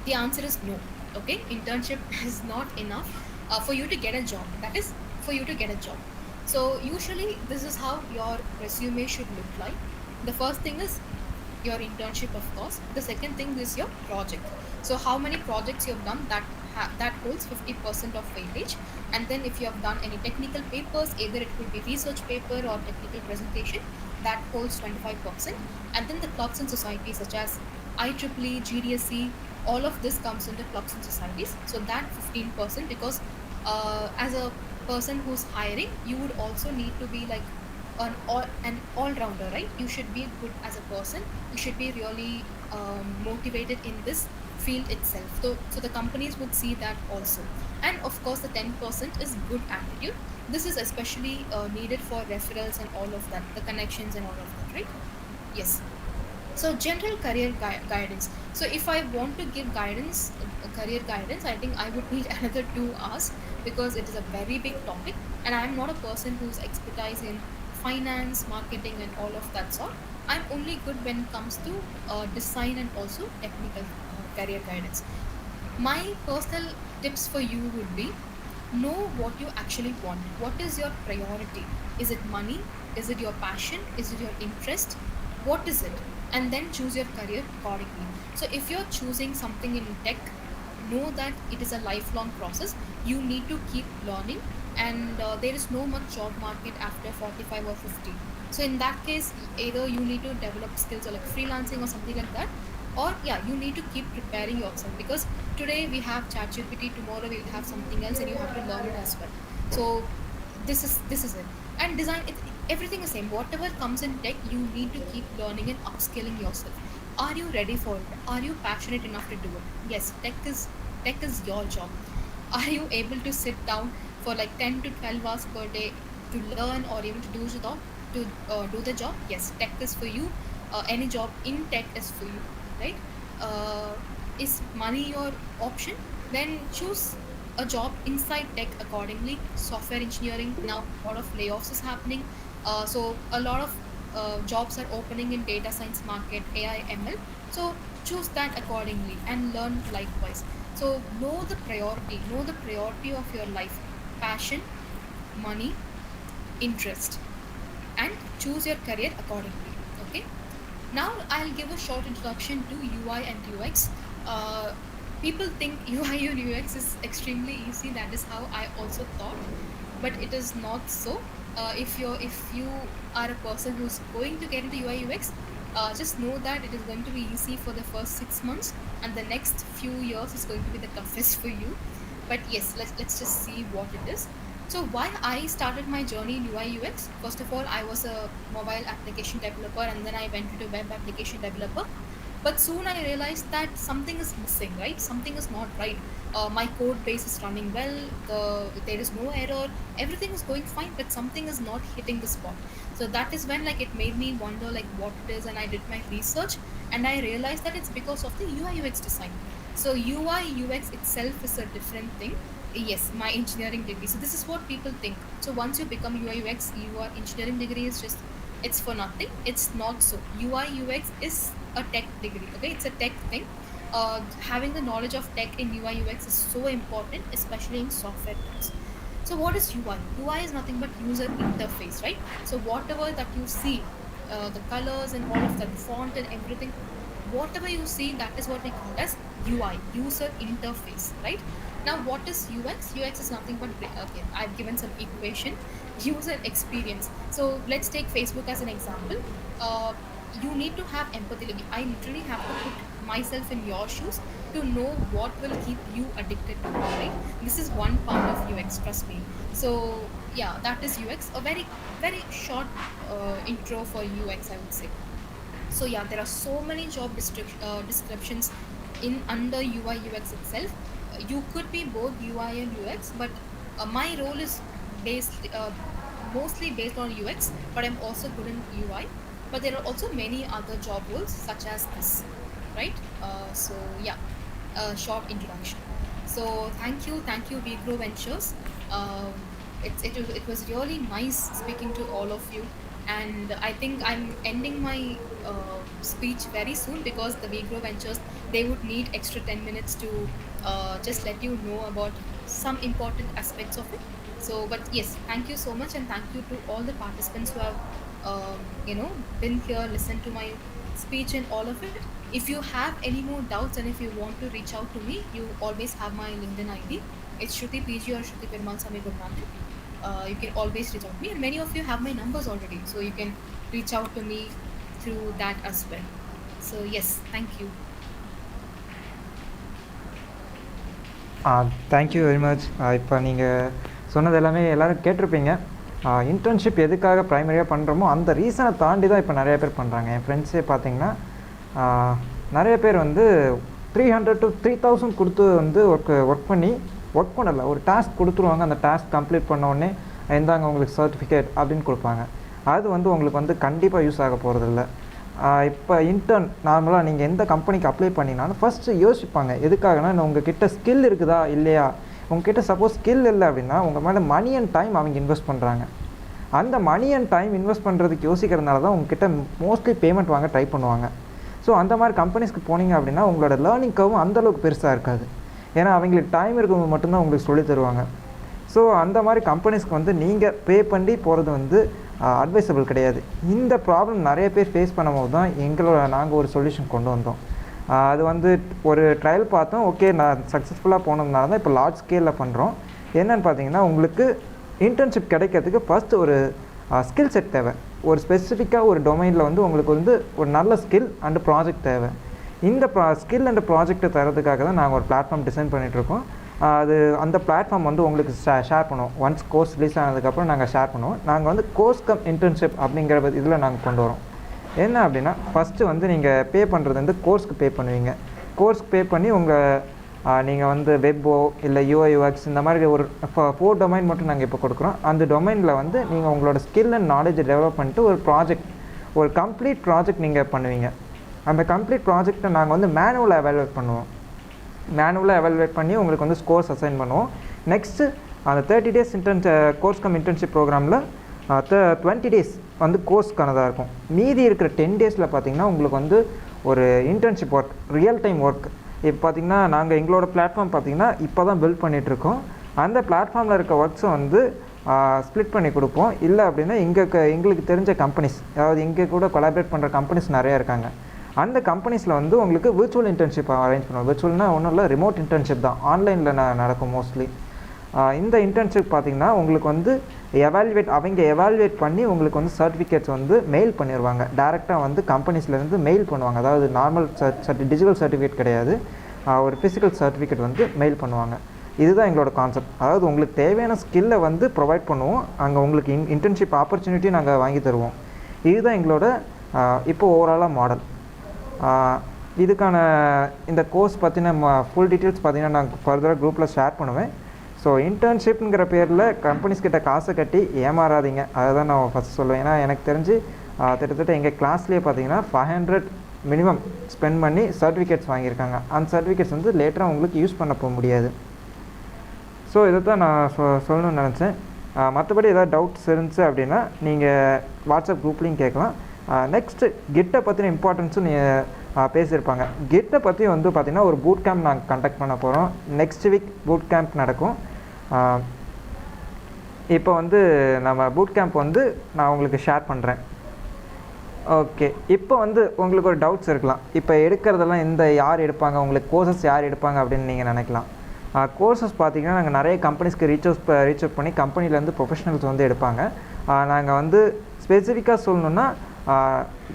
The answer is no. Okay, internship is not enough for you to get a job. That is for you to get a job. So usually this is how your resume should look like. The first thing is your internship, of course. The second thing is your project. So how many projects you have done, that holds 50% of weightage. And then if you have done any technical papers, either it could be research paper or technical presentation, that holds 25%. And then the clubs and societies such as IEEE, GDSE, all of this comes under clubs and societies. So that 15%, because as a person who's hiring, you would also need to be like an all-rounder, right? You should be good as a person. You should be really motivated in this field itself. So the companies would see that also. And of course, the 10% is good attitude. This is especially needed for referrals and all of that, the connections and all of that, right? Yes. So general career guidance. So if I want to give guidance, career guidance, I think I would need another 2 hours, because it is a very big topic, and I am not a person who's expertise in finance, marketing, and all of that sort. I'm only good when it comes to design and also technical career guidance. My personal tips for you would be: know what you actually want. What is your priority? Is it money? Is it your passion? Is it your interest? What is it? And then choose your career accordingly. So if you're choosing something in tech, know that it is a lifelong process. You need to keep learning, and there is no much job market after 45 or 50. So in that case, either you need to develop skills or like freelancing or something like that, or yeah, you need to keep preparing yourself, because today we have ChatGPT, tomorrow we'll have something else, and you have to learn it as well. So this is it. And design it, everything is same. Whatever comes in tech, you need to keep learning and upskilling yourself. Are you ready for it? Are you passionate enough to do it? Yes, tech is your job. Are you able to sit down for like 10 to 12 hours per day to learn, or even to do the job? Yes, tech is for you. Any job in tech is for you, right? uh, is money your option? Then choose a job inside tech accordingly. Software engineering, now a lot of layoffs is happening. So a lot of jobs are opening in data science market, AI, ML. So choose that accordingly and learn likewise. So know the priority of your life: passion, money, interest, and choose your career accordingly. Okay. Now I'll give a short introduction to UI and UX. Uh, People think UI and UX is extremely easy. That is how I also thought, but it is not so. If you are a person who's going to get into UI UX, just know that it is going to be easy for the first 6 months, and the next few years is going to be the toughest for you. But yes, let's just see what it is. So why I started my journey in UI UX? First of all, I was a mobile application developer, and then I went into web application developer. But soon I realized that something is missing, right? Something is not right. My code base is running well. There is no error. Everything is going fine, but something is not hitting the spot. So that is when like it made me wonder like what it is, and I did my research, and I realized that it's because of the UI UX design. So UI UX itself is a different thing. Yes, my engineering degree. So this is what people think. So once you become UI UX, your engineering degree is just, it's for nothing. It's not so. UI UX is a tech degree. Okay, it's a tech thing. Having the knowledge of tech in UI UX is so important, especially in software tools. So what is UI? UI is nothing but user interface, right? So whatever that you see, the colors and all of that, the font and everything, whatever you see, that is what we call as UI, user interface, right? Now, what is UX? UX is nothing but, okay, I've given some equation, user experience. So let's take Facebook as an example. Uh, you need to have empathy. Like, I literally have to put myself in your shoes to know what will keep you addicted to it, right? This is one part of UX, trust me. So yeah, that is UX. A very, very short intro for UX, I would say. So yeah, there are so many job descriptions in under UI UX itself. You could be both UI and UX, but my role is based mostly based on UX, but I'm also good in UI. But there are also many other job roles such as this, right? So yeah, a short introduction. So thank you vegro ventures. It was really nice speaking to all of you, and I think I'm ending my speech very soon because the vegro ventures, they would need extra 10 minutes to just let you know about some important aspects of it. So but yes, thank you so much, and thank you to all the participants who have been here, listened to my speech and all of it. If you have any more doubts and if you want to reach out to me, you always have my LinkedIn ID. It's Shruti PG or Shruti Perumal Sami Gurunathan. You can always reach out to me, and many of you have my numbers already, so you can reach out to me through that as well. So yes, thank you. Thank you very much. இப்போ நீங்கள் சொன்னது எல்லாமே எல்லோரும் கேட்டிருப்பீங்க. Internship எதுக்காக ப்ரைமரியாக பண்ணுறோமோ அந்த ரீசனை தாண்டி தான் இப்போ நிறைய பேர் பண்ணுறாங்க. என் ஃப்ரெண்ட்ஸே பார்த்தீங்கன்னா நிறைய பேர் வந்து 300 to 3000 கொடுத்து வந்து ஒர்க் பண்ணலை. ஒரு டாஸ்க் கொடுத்துருவாங்க. அந்த டாஸ்க் கம்ப்ளீட் பண்ண உடனே இந்தாங்க உங்களுக்கு சர்டிஃபிகேட் அப்படின்னு கொடுப்பாங்க. அது வந்து உங்களுக்கு வந்து கண்டிப்பாக யூஸ் ஆக போகிறதில்ல. இப்போ இன்டர்ன் நார்மலாக நீங்கள் எந்த கம்பெனிக்கு அப்ளை பண்ணினாலும் ஃபஸ்ட்டு யோசிப்பாங்க. எதுக்காகனா உங்ககிட்ட ஸ்கில் இருக்குதா இல்லையா. உங்ககிட்ட சப்போஸ் ஸ்கில் இல்லை அப்படின்னா உங்கள் மேலே மணி அண்ட் டைம் அவங்க இன்வெஸ்ட் பண்ணுறாங்க. அந்த மணி அண்ட் டைம் இன்வெஸ்ட் பண்ணுறதுக்கு யோசிக்கிறதுனால தான் உங்ககிட்ட மோஸ்ட்லி பேமெண்ட் வாங்க ட்ரை பண்ணுவாங்க. ஸோ அந்த மாதிரி கம்பெனிஸ்க்கு போனீங்க அப்படின்னா உங்களோட லேர்னிங் கர்வும் அந்தளவுக்கு பெருசாக இருக்காது. ஏன்னா அவங்களுக்கு டைம் இருக்கவங்க மட்டும்தான் உங்களுக்கு சொல்லி தருவாங்க. ஸோ அந்த மாதிரி கம்பெனிஸ்க்கு வந்து நீங்கள் பே பண்ணி போகிறது வந்து அட்வைசபிள் கிடையாது. இந்த ப்ராப்ளம் நிறைய பேர் ஃபேஸ் பண்ணும்போது தான் நாங்கள் ஒரு சொல்யூஷன் கொண்டு வந்தோம். அது வந்து ஒரு ட்ரையல் பார்த்தோம். ஓகே, நான் சக்ஸஸ்ஃபுல்லாக போனதுனால தான் இப்போ லார்ஜ் ஸ்கேலில் பண்ணுறோம். என்னென்னு பார்த்தீங்கன்னா உங்களுக்கு இன்டர்ன்ஷிப் கிடைக்கிறதுக்கு ஃபஸ்ட்டு ஒரு ஸ்கில் செட் தேவை. ஒரு ஸ்பெசிஃபிக்காக ஒரு டொமைனில் வந்து உங்களுக்கு வந்து ஒரு நல்ல ஸ்கில் அண்டு ப்ராஜெக்ட் தேவை. இந்த ஸ்கில் அண்ட் ப்ராஜெக்ட்டை தரதுக்காக தான் நாங்கள் ஒரு பிளாட்ஃபார்ம் டிசைன் பண்ணிகிட்ருக்கோம். அந்த பிளாட்ஃபார்ம் வந்து உங்களுக்கு ஷேர் பண்ணுவோம். ஒன்ஸ் கோர்ஸ் ரிலீஸ் ஆனதுக்கப்புறம் நாங்கள் ஷேர் பண்ணுவோம். நாங்கள் வந்து கோர்ஸ் கம் இன்டர்ன்ஷிப் அப்படிங்கிற இதில் நாங்கள் கொண்டு வரோம். என்ன அப்படின்னா ஃபஸ்ட்டு வந்து நீங்கள் பே பண்ணுறது வந்து கோர்ஸ்க்கு பே பண்ணுவீங்க. கோர்ஸ்க்கு பே பண்ணி நீங்கள் வந்து வெப்போ இல்லை UI UX இந்த மாதிரி ஒரு 4 டொமைன் மட்டும் நாங்கள் இப்போ கொடுக்குறோம். அந்த டொமைனில் வந்து நீங்கள் உங்களோட ஸ்கில் அண்ட் நாலேஜை டெவலப் பண்ணிட்டு ஒரு கம்ப்ளீட் ப்ராஜெக்ட் நீங்கள் பண்ணுவீங்க. அந்த கம்ப்ளீட் ப்ராஜெக்டை நாங்கள் வந்து மேனுவலாக எவாலுவேட் பண்ணுவோம். மேனுவலாக எவாலுவேட் பண்ணி உங்களுக்கு வந்து ஸ்கோர்ஸ் அசைன் பண்ணுவோம். நெக்ஸ்ட்டு அந்த 30 days கோர்ஸ் கம் இன்டர்ன்ஷிப் ப்ரோக்ராமில் 20 days வந்து கோர்ஸ்க்கானதாக இருக்கும். மீதி இருக்கிற 10 daysல பார்த்திங்கன்னா உங்களுக்கு வந்து ஒரு internship work, real time work. இப்போ பார்த்திங்கன்னா நாங்கள் எங்களோட பிளாட்ஃபார்ம் பார்த்திங்கன்னா இப்போ தான் பில்ட் பண்ணிகிட்ருக்கோம். அந்த பிளாட்ஃபார்மில் இருக்க ஒர்க்ஸை வந்து ஸ்ப்ளிட் பண்ணி கொடுப்போம். இல்லை அப்படின்னா எங்களுக்கு தெரிஞ்ச கம்பெனிஸ், அதாவது இங்கே கூட கொலாபரேட் பண்ணுற கம்பெனிஸ் நிறையா இருக்காங்க. அந்த கம்பெனிஸில் வந்து உங்களுக்கு விர்ச்சுவல் இன்டர்ன்ஷிப் அரேஞ்ச் பண்ணுவோம். விர்ச்சுவல்னால் ஒன்றும் இல்லை, ரிமோட் இன்டர்ன்ஷிப் தான், ஆன்லைனில் நடக்கும் மோஸ்ட்லி. இந்த இன்டர்ன்ஷிப் பார்த்திங்கன்னா உங்களுக்கு வந்து அவங்க எவாலுவேட் பண்ணி உங்களுக்கு வந்து சர்டிஃபிகேட்ஸ் வந்து மெயில் பண்ணிடுவாங்க. டேரெக்டாக வந்து கம்பெனிஸ்லேருந்து மெயில் பண்ணுவாங்க. அதாவது நார்மல் டிஜிட்டல் சர்டிஃபிகேட் கிடையாது, ஒரு ஃபிசிக்கல் சர்டிஃபிகேட் வந்து மெயில் பண்ணுவாங்க. இதுதான் எங்களோட கான்செப்ட். அதாவது உங்களுக்கு தேவையான ஸ்கில்லை வந்து ப்ரொவைட் பண்ணுவோம். அங்கே உங்களுக்கு இன்டர்ன்ஷிப் ஆப்பர்ச்சுனிட்டியும் நாங்கள் வாங்கி தருவோம். இதுதான் எங்களோட இப்போ ஓவராலாக மாடல். இதுக்கான இந்த கோர்ஸ் பற்றின ஃபுல் டீட்டெயில்ஸ் பார்த்திங்கன்னா நான் ஃபர்தராக குரூப்பில் ஷேர் பண்ணுவேன். ஸோ இன்டர்ன்ஷிப்ங்கிற பேரில் கம்பெனிஸ் கிட்ட காசை கட்டி ஏமாறாதீங்க, அதை தான் நான் ஃபஸ்ட் சொல்லுவேன். ஏன்னா எனக்கு தெரிஞ்சு கிட்டத்தட்ட எங்கள் கிளாஸ்லேயே பார்த்தீங்கன்னா 500 மினிமம் ஸ்பெண்ட் பண்ணி சர்டிஃபிகேட்ஸ் வாங்கியிருக்காங்க. அந்த சர்டிஃபிகேட்ஸ் வந்து லேட்டராக உங்களுக்கு யூஸ் பண்ண போக முடியாது. ஸோ இதை தான் நான் சொல்லணும்னு நினச்சேன். மற்றபடி ஏதாவது டவுட்ஸ் இருந்துச்சு அப்படின்னா நீங்கள் வாட்ஸ்அப் குரூப்லேயும் கேட்கலாம். நெக்ஸ்ட்டு கிட்டை பற்றின இம்பார்ட்டன்ஸும் பேசியிருப்பாங்க. கிட்டை பற்றி வந்து பார்த்திங்கன்னா ஒரு பூட் கேம்ப் நாங்கள் கண்டக்ட் பண்ண போகிறோம். நெக்ஸ்ட் வீக் பூட் கேம்ப் நடக்கும். இப்போ வந்து நம்ம பூட் கேம்ப் வந்து நான் உங்களுக்கு ஷேர் பண்ணுறேன். ஓகே, இப்போ வந்து உங்களுக்கு ஒரு டவுட்ஸ் இருக்கலாம். இப்போ எடுக்கிறதெல்லாம் யார் எடுப்பாங்க, உங்களுக்கு கோர்சஸ் யார் எடுப்பாங்க அப்படின்னு நீங்கள் நினைக்கலாம். கோர்சஸ் பார்த்தீங்கன்னா நாங்கள் நிறைய கம்பெனிஸ்க்கு ரீச் அவுட் பண்ணி கம்பெனிலேருந்து ப்ரொஃபஷனல்ஸ் வந்து எடுப்பாங்க. நாங்கள் வந்து ஸ்பெசிஃபிக்காக சொல்லணுன்னா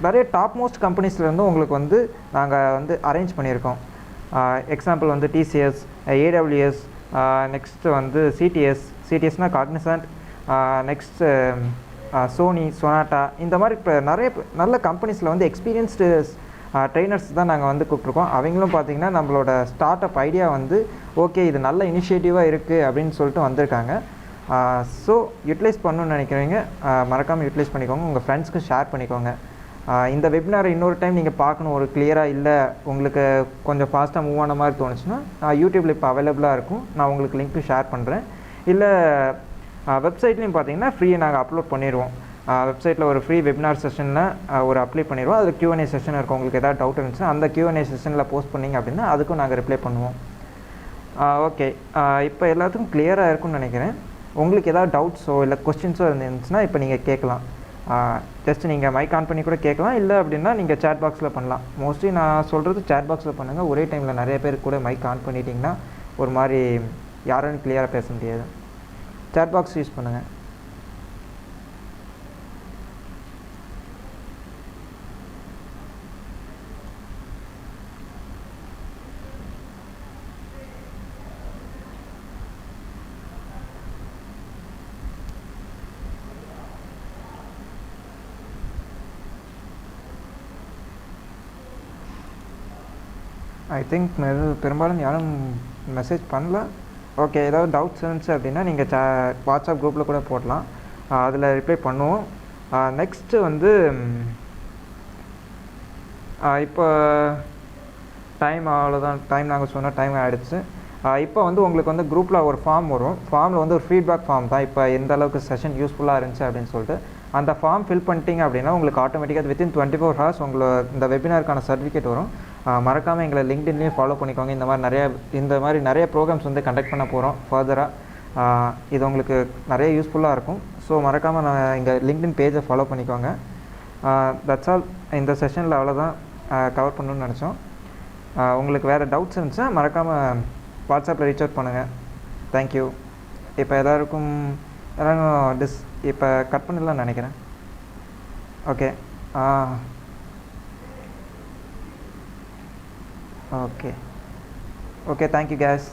நிறைய டாப் மோஸ்ட் கம்பெனிஸ்லேருந்து உங்களுக்கு வந்து நாங்கள் வந்து அரேஞ்ச் பண்ணியிருக்கோம். எக்ஸாம்பிள் வந்து டிசிஎஸ், ஏடபிள்யூஎஸ், நெக்ஸ்ட்டு வந்து சிடிஎஸ்னால் காக்னிசன்ட், நெக்ஸ்ட்டு சோனி, சொனாட்டா, இந்த மாதிரி இப்போ நிறைய நல்ல கம்பெனிஸில் வந்து எக்ஸ்பீரியன்ஸ்டு ட்ரெயினர்ஸ் தான் நாங்கள் வந்து கூப்பிட்ருக்கோம். அவங்களும் பார்த்திங்கன்னா நம்மளோட ஸ்டார்ட் அப் ஐடியா வந்து ஓகே இது நல்ல இனிஷியேட்டிவாக இருக்குது அப்படின்னு சொல்லிட்டு வந்திருக்காங்க. ஸோ யூட்டிலைஸ் பண்ணணுன்னு நினைக்கிறவங்க மறக்காமல் யூட்டிலைஸ் பண்ணிக்கோங்க, உங்கள் ஃப்ரெண்ட்ஸ்க்கு ஷேர் பண்ணிக்கோங்க. இந்த வெபினாரை இன்னொரு டைம் நீங்கள் பார்க்கணும், ஒரு கிளியராக இல்லை உங்களுக்கு கொஞ்சம் ஃபாஸ்ட்டாக மூவ் ஆன மாதிரி தோணுச்சுன்னா யூடியூப்பில் இப்போ அவைலபிளாக இருக்கும், நான் உங்களுக்கு லிங்க்கு ஷேர் பண்ணுறேன். இல்லை வெப்சைட்லேயும் பார்த்தீங்கன்னா ஃப்ரீயாக நாங்கள் அப்லோட் பண்ணிடுவோம். வெப்சைட்டில் ஒரு ஃப்ரீ வெபினார் செஷனில் ஒரு அப்ளை பண்ணிடுவோம். அதில் Q&A செஷன் இருக்கும். உங்களுக்கு எதாவது டவுட் இருந்துச்சுன்னா அந்த Q&A செஷனில் போஸ்ட் பண்ணிங்க அப்படின்னா அதுக்கும் நாங்கள் ரிப்ளை பண்ணுவோம். ஓகே, இப்போ எல்லாத்துக்கும் கிளியராக இருக்கும்னு நினைக்கிறேன். உங்களுக்கு ஏதாவது டவுட்ஸோ இல்லை கொஸ்டின்ஸோ இருந்துச்சுன்னா இப்போ நீங்கள் கேட்கலாம். ஜஸ்ட் நீங்கள் மைக் ஆன் பண்ணி கூட கேட்கலாம், இல்லை அப்படின்னா நீங்கள் சேட் பாக்ஸில் பண்ணலாம். மோஸ்ட்லி நான் சொல்கிறது சேட் பாக்ஸில் பண்ணுங்கள். ஒரே டைமில் நிறைய பேர் கூட மைக் ஆன் பண்ணிட்டிங்கன்னா ஒரு மாதிரி யாரும் கிளியராக பேச முடியாது. சேட் பாக்ஸ் யூஸ் பண்ணுங்கள். ஐ திங்க் பெரும்பாலும் யாரும் மெசேஜ் பண்ணல. ஓகே, ஏதாவது டவுட்ஸ் இருந்துச்சு அப்படின்னா நீங்கள் வாட்ஸ்அப் குரூப்பில் கூட போடலாம், அதில் ரிப்ளை பண்ணுவோம். நெக்ஸ்ட்டு வந்து இப்போ டைம் அவ்வளோதான், டைம் நாங்கள் சொன்ன டைம் ஆகிடுச்சு. இப்போ வந்து உங்களுக்கு வந்து குரூப்பில் ஒரு ஃபார்ம் வரும். ஃபார்மில் வந்து ஒரு ஃபீட்பேக் ஃபார்ம் தான், இப்போ எந்த அளவுக்கு செஷன் யூஸ்ஃபுல்லாக இருந்துச்சு அப்படின்னு சொல்லிட்டு அந்த ஃபார்ம் ஃபில் பண்ணிட்டீங்க அப்படின்னா உங்களுக்கு ஆட்டோமேட்டிக்காக வித்தின் 24 hours உங்களுக்கு இந்த வெபினாருக்கான சர்டிஃபிகேட் வரும். மறக்காமல் எங்களை லிங்க்டின்லேயும் ஃபாலோ பண்ணிக்கோங்க. இந்த மாதிரி நிறைய ப்ரோக்ராம்ஸ் வந்து கண்டக்ட் பண்ண போகிறோம் ஃபர்தராக. இது உங்களுக்கு நிறைய யூஸ்ஃபுல்லாக இருக்கும். ஸோ மறக்காமல் நான் எங்கள் லிங்க்டின் பேஜை ஃபாலோ பண்ணிக்கோங்க. That's all. இந்த செஷனில் அவ்வளோதான் கவர் பண்ணணும்னு நினச்சோம். உங்களுக்கு வேறு டவுட்ஸ் இருந்துச்சுன்னா மறக்காமல் வாட்ஸ்அப்பில் ரீச் அவுட் பண்ணுங்கள். தேங்க்யூ. இப்போ எல்லாரும் இப்போ கட் பண்ணிடலாம்னு நினைக்கிறேன். ஓகே. Okay, thank you case.